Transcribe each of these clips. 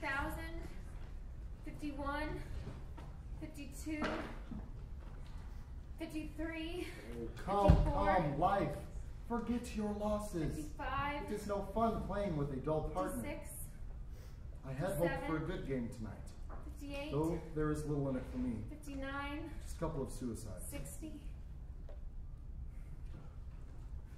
50,000, 51, 52, 53, Come, 54, come, life. Forget your losses. 55, It is no fun playing with a dull partner. 56, I had hoped for a good game tonight. 58, Though there is little in it for me. 59, Just a couple of suicides. 60.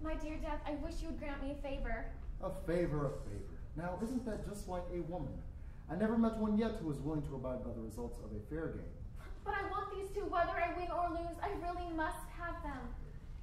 My dear Death, I wish you would grant me a favor. A favor, a favor. Now, isn't that just like a woman? I never met one yet who was willing to abide by the results of a fair game. But I want these two, whether I win or lose. I really must have them.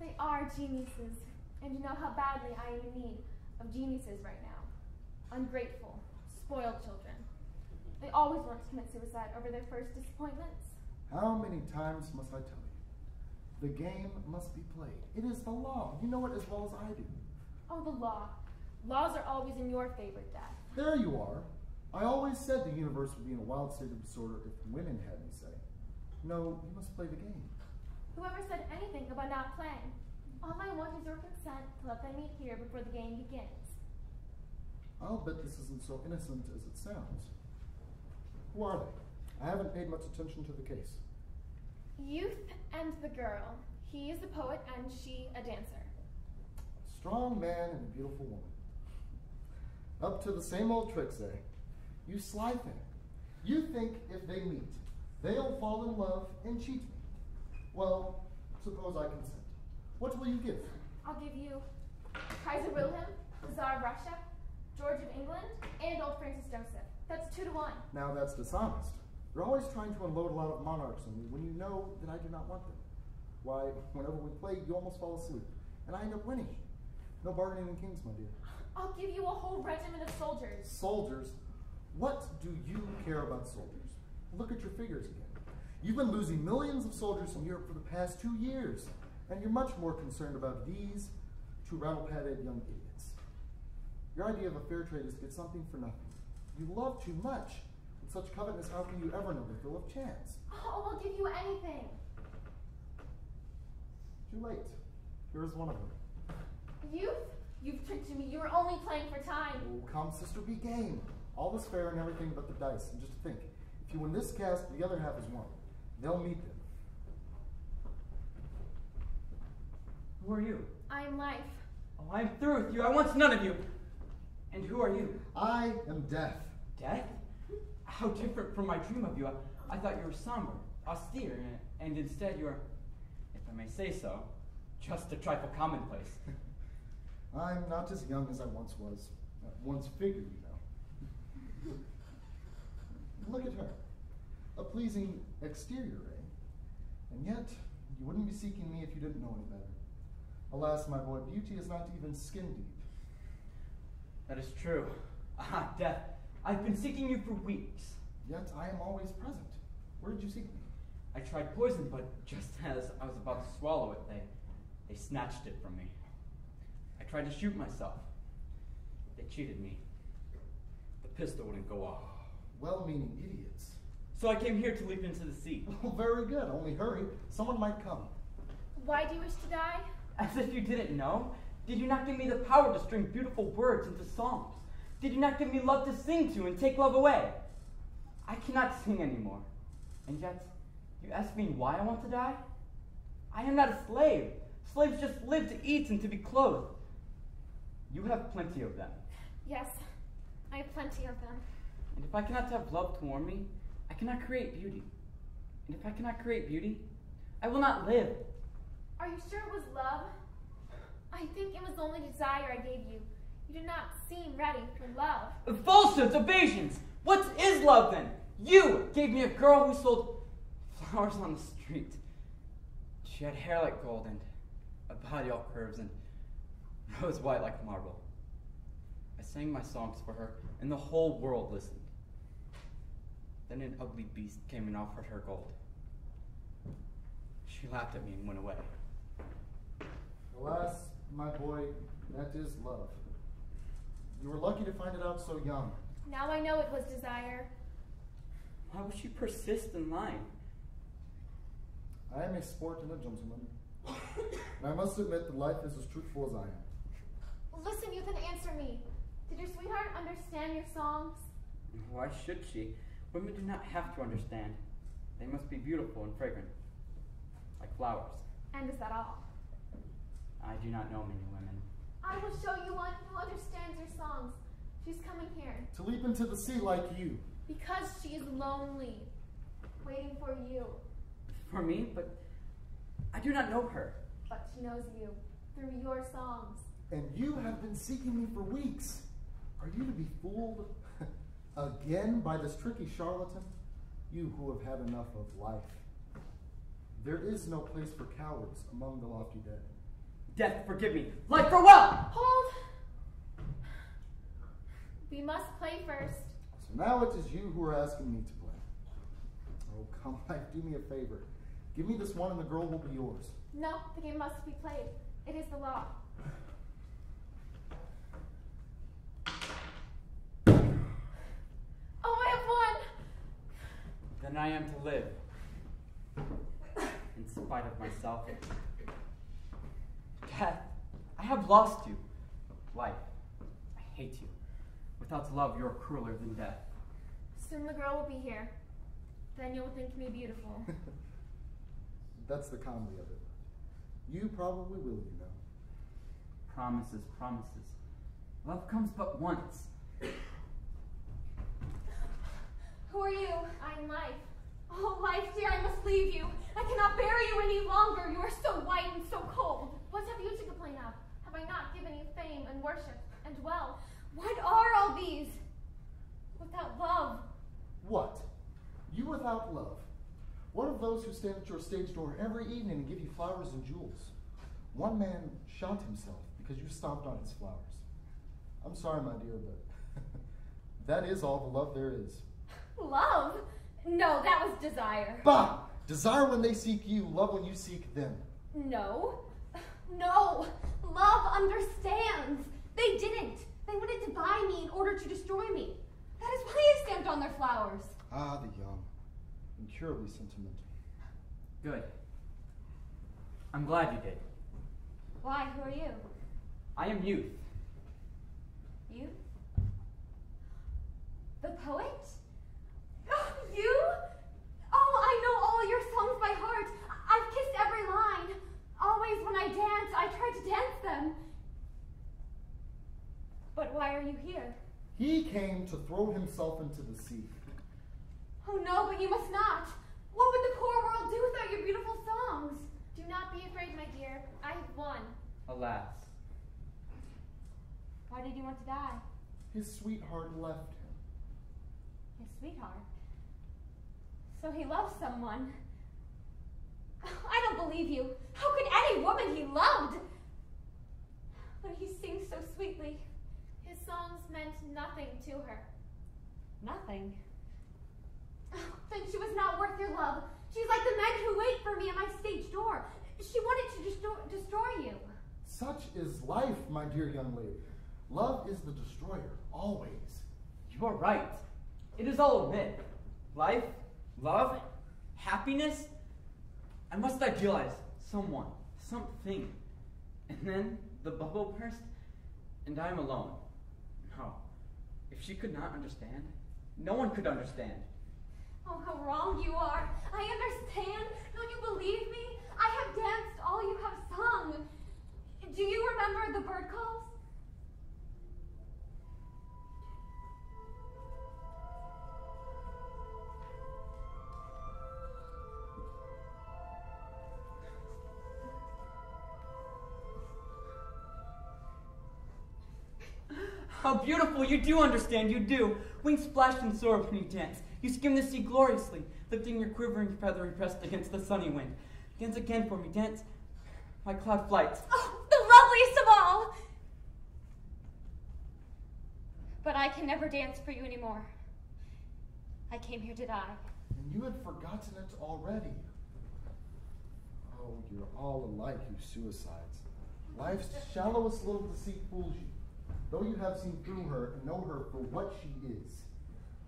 They are geniuses, and you know how badly I am in need of geniuses right now. Ungrateful, spoiled children. They always want to commit suicide over their first disappointments. How many times must I tell you? The game must be played. It is the law. You know it as well as I do. Oh, the law. Laws are always in your favor, Death. There you are. I always said the universe would be in a wild state of disorder if women had me say. No, you must play the game. Whoever said anything about not playing? All I want is your consent to let them meet here before the game begins. I'll bet this isn't so innocent as it sounds. Who are they? I haven't paid much attention to the case. Youth and the girl. He is a poet and she a dancer. A strong man and a beautiful woman. Up to the same old tricks, eh? You sly thing. You think if they meet, they'll fall in love and cheat me. Well, suppose I consent. What will you give? I'll give you Kaiser Wilhelm, Tsar of Russia, George of England, and old Francis Joseph. That's 2 to 1. Now that's dishonest. You're always trying to unload a lot of monarchs on me when you know that I do not want them. Why, whenever we play, you almost fall asleep, and I end up winning. No bargaining in kings, my dear. I'll give you a whole regiment of soldiers. Soldiers? What do you care about soldiers? Look at your figures again. You've been losing millions of soldiers in Europe for the past 2 years, and you're much more concerned about these two rattle-pated young idiots. Your idea of a fair trade is to get something for nothing. You love too much. With such covetousness, how can you ever know the thrill of chance? Oh, I'll give you anything. Too late. Here's one of them. You've tricked me. You were only playing for time. Oh, come, sister, be game. All is fair and everything but the dice. And just think, if you win this cast, the other half is won. They'll meet them. Who are you? I am Life. Oh, I'm through with you. I want none of you. And who are you? I am Death. Death? How different from my dream of you. I thought you were somber, austere, and instead you're, if I may say so, just a trifle commonplace. I'm not as young as I once was. Once figured, you know. Look at her. A pleasing exterior, eh? And yet, you wouldn't be seeking me if you didn't know any better. Alas, my boy, beauty is not even skin deep. That is true. Ah, Death, I've been seeking you for weeks. Yet I am always present. Where did you seek me? I tried poison, but just as I was about to swallow it, they snatched it from me. I tried to shoot myself. They cheated me. The pistol wouldn't go off. Well-meaning idiots. So I came here to leap into the sea. Oh, very good. Only hurry. Someone might come. Why do you wish to die? As if you didn't know. Did you not give me the power to string beautiful words into songs? Did you not give me love to sing to and take love away? I cannot sing anymore. And yet, you ask me why I want to die? I am not a slave. Slaves just live to eat and to be clothed. You have plenty of them. Yes, I have plenty of them. And if I cannot have love to warm me, I cannot create beauty. And if I cannot create beauty, I will not live. Are you sure it was love? I think it was only desire I gave you. You did not seem ready for love. Falsehoods, evasions! What is love then? You gave me a girl who sold flowers on the street. She had hair like gold and a body all curves and rose white like marble. I sang my songs for her and the whole world listened. Then an ugly beast came and offered her gold. She laughed at me and went away. Alas, my boy, that is love. You were lucky to find it out so young. Now I know it was desire. Why would she persist in lying? I am a sport and a gentleman. And I must admit that life is as truthful as I am. Listen, you can answer me. Did your sweetheart understand your songs? Why should she? Women do not have to understand. They must be beautiful and fragrant, like flowers. And is that all? I do not know many women. I will show you one who understands your songs. She's coming here. To leap into the sea like you. Because she is lonely, waiting for you. For me? But I do not know her. But she knows you through your songs. And you have been seeking me for weeks. Are you to be fooled again by this tricky charlatan? You who have had enough of life. There is no place for cowards among the lofty dead. Death, forgive me. Life, farewell! Hold! We must play first. So now it is you who are asking me to play. Oh, come, life, do me a favor. Give me this one and the girl will be yours. No, the game must be played. It is the law. Oh, I have won! Then I am to live. In spite of myself. Death, I have lost you. Life, I hate you. Without love, you're crueler than death. Soon the girl will be here. Then you'll think me beautiful. That's the comedy of it. You probably will, you know. Promises, promises. Love comes but once. Who are you? I'm Life. Oh, Life, dear, I must leave you. I cannot bear you any longer. You are so white and so cold. What have you to complain of? Have I not given you fame and worship and wealth? What are all these? Without love. What? You without love? What of those who stand at your stage door every evening and give you flowers and jewels? One man shot himself because you stomped on his flowers. I'm sorry, my dear, but that is all the love there is. Love? No, that was desire. Bah! Desire when they seek you, love when you seek them. No. No. Love understands. They didn't. They wanted to buy me in order to destroy me. That is why I stamped on their flowers. Ah, the young. Incurably sentimental. Good. I'm glad you did. Why? Who are you? I am youth. You? The poet? You? Oh, I know all your songs by heart. I've kissed every line. Always when I dance, I try to dance them. But why are you here? He came to throw himself into the sea. Oh no, but you must not. What would the poor world do without your beautiful songs? Do not be afraid, my dear. I have won. Alas. Why did you want to die? His sweetheart left him. His sweetheart. So he loves someone. I don't believe you. How could any woman he loved? When he sings so sweetly. His songs meant nothing to her. Nothing. Then she was not worth your love. She's like the men who wait for me at my stage door. She wanted to destroy you. Such is life, my dear young lady. Love is the destroyer, always. You are right. It is all a myth. Life, love, happiness. I must idealize someone, something. And then the bubble burst, and I am alone. No. If she could not understand, no one could understand. Oh, how wrong you are. I understand. Don't you believe me? I have danced all you have sung. Do you remember the bird calls? How beautiful, you do understand, you do. Wings splash and soar when you dance. You skim the sea gloriously, lifting your quivering feathery breast against the sunny wind. Dance again for me, dance my cloud flights. Oh, the loveliest of all! But I can never dance for you anymore. I came here to die. And you had forgotten it already. Oh, you're all alike, you suicides. Life's shallowest little deceit fools you, though you have seen through her and know her for what she is.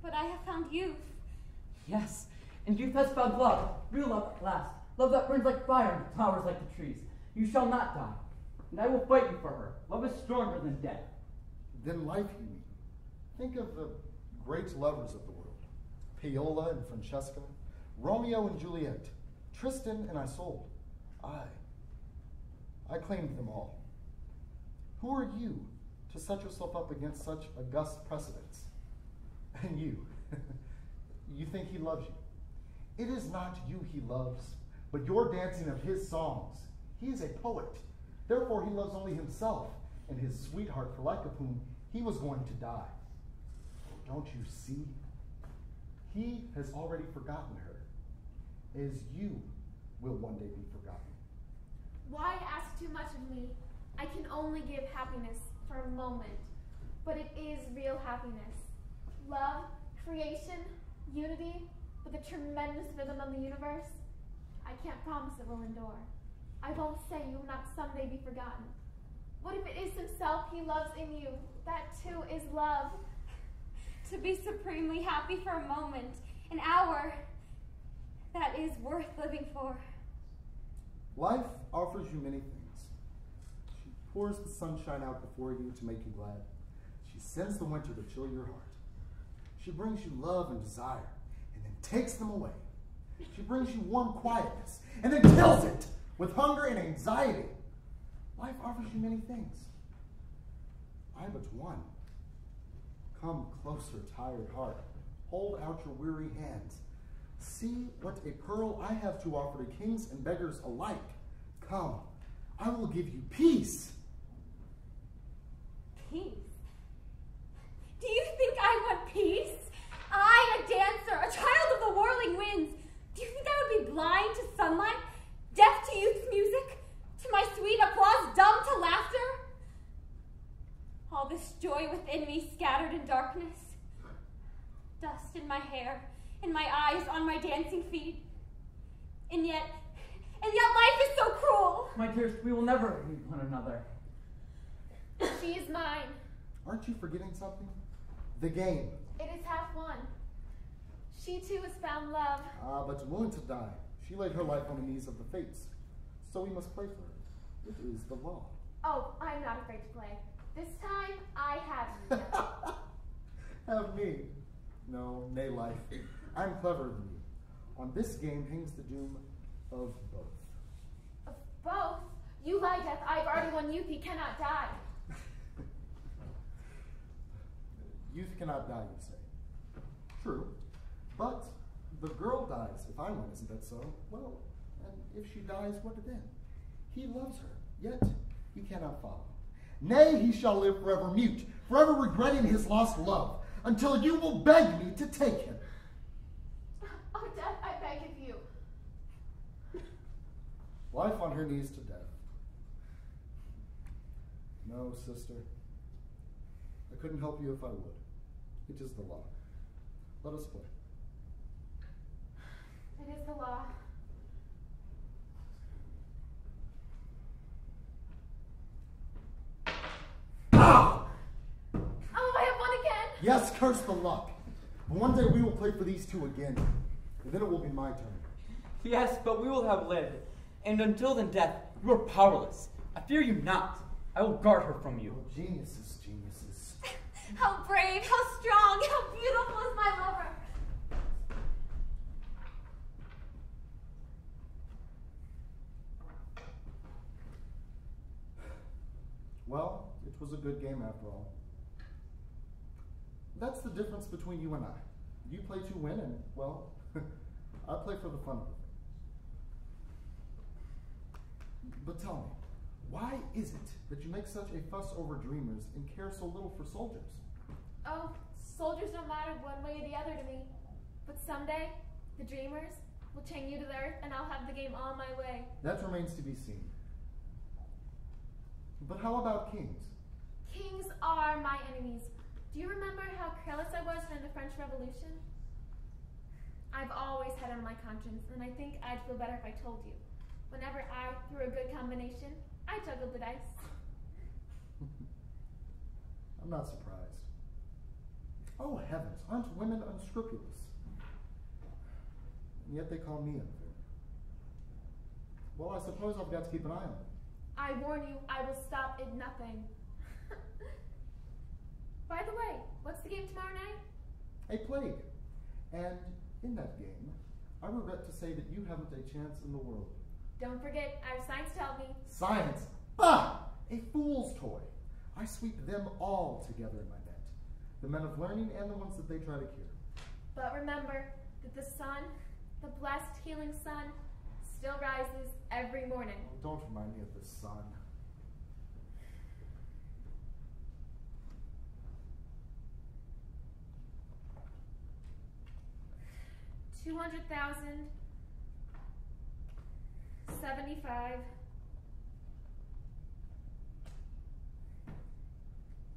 But I have found youth. Yes, and youth has found love, real love at last. Love that burns like fire and towers like the trees. You shall not die, and I will fight you for her. Love is stronger than death. Then life, you mean. Think of the great lovers of the world. Paola and Francesca, Romeo and Juliet, Tristan and Isolde. I claimed them all. Who are you to set yourself up against such august precedents? And you, you think he loves you. It is not you he loves, but your dancing of his songs. He is a poet. Therefore he loves only himself and his sweetheart, for like of whom he was going to die. Oh, don't you see? He has already forgotten her, as you will one day be forgotten. Why ask too much of me? I can only give happiness for a moment, but it is real happiness. Love, creation, unity, with a tremendous rhythm of the universe. I can't promise it will endure. I won't say you will not someday be forgotten. What if it is himself he loves in you? That too is love. To be supremely happy for a moment, an hour, that is worth living for. Life offers you many things. She pours the sunshine out before you to make you glad. She sends the winter to chill your heart. She brings you love and desire, and then takes them away. She brings you warm quietness, and then kills it with hunger and anxiety. Life offers you many things. I but one. Come closer, tired heart. Hold out your weary hands. See what a pearl I have to offer to kings and beggars alike. Come, I will give you peace. Peace? Do you think I want peace? I, a dancer, a child of the whirling winds. Do you think I would be blind to sunlight, deaf to youth's music, to my sweet applause, dumb to laughter? All this joy within me scattered in darkness. Dust in my hair, in my eyes, on my dancing feet. And yet life is so cruel. My dears, we will never leave one another. She is mine. Aren't you forgetting something? The game. It is half won. She too has found love. But willing to die. She laid her life on the knees of the fates. So we must play for her. It is the law. Oh, I'm not afraid to play. This time, I have you. Have me? No, nay, life. I'm cleverer than you. On this game hangs the doom of both. Of both? You lie, Death. I've already won youth. He cannot die. Youth cannot die, you say. True. But the girl dies if I win, isn't that so? Well, and if she dies, what then? He loves her, yet he cannot follow. Nay, he shall live forever mute, forever regretting his lost love, until you will beg me to take him. Oh, Death, I beg of you. Life on her knees to death. No, sister. I couldn't help you if I would. It is the law. Let us play. It is the law. Ah! Oh, I have won again. Yes, curse the luck. But one day we will play for these two again, and then it will be my turn. Yes, but we will have lived, and until then death, you are powerless. I fear you not. I will guard her from you. Oh, geniuses, geniuses. How brave, how strong, how beautiful is my lover. Well, it was a good game after all. That's the difference between you and I. You play to win, and, well, I play for the fun of it. But tell me, why is it that you make such a fuss over dreamers and care so little for soldiers? Oh, soldiers don't matter one way or the other to me. But someday, the dreamers will chain you to the earth, and I'll have the game on my way. That remains to be seen. But how about kings? Kings are my enemies. Do you remember how careless I was during the French Revolution? I've always had it on my conscience, and I think I'd feel better if I told you. Whenever I threw a good combination, I juggled the dice. I'm not surprised. Oh heavens, aren't women unscrupulous? And yet they call me unfair. Well, I suppose I've got to keep an eye on it. I warn you, I will stop at nothing. By the way, what's the game tomorrow night? a plague. And in that game, I regret to say that you haven't a chance in the world. Don't forget, I have science to help me. Science? Ah! A fool's toy. I sweep them all together in my net. The men of learning and the ones that they try to cure. But remember that the sun, the blessed healing sun, still rises every morning. Oh, don't remind me of the sun. $200,000, 75,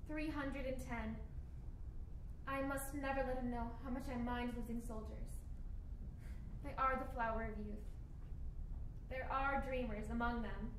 310. I must never let him know how much I mind losing soldiers. They are the flower of youth. There are dreamers among them,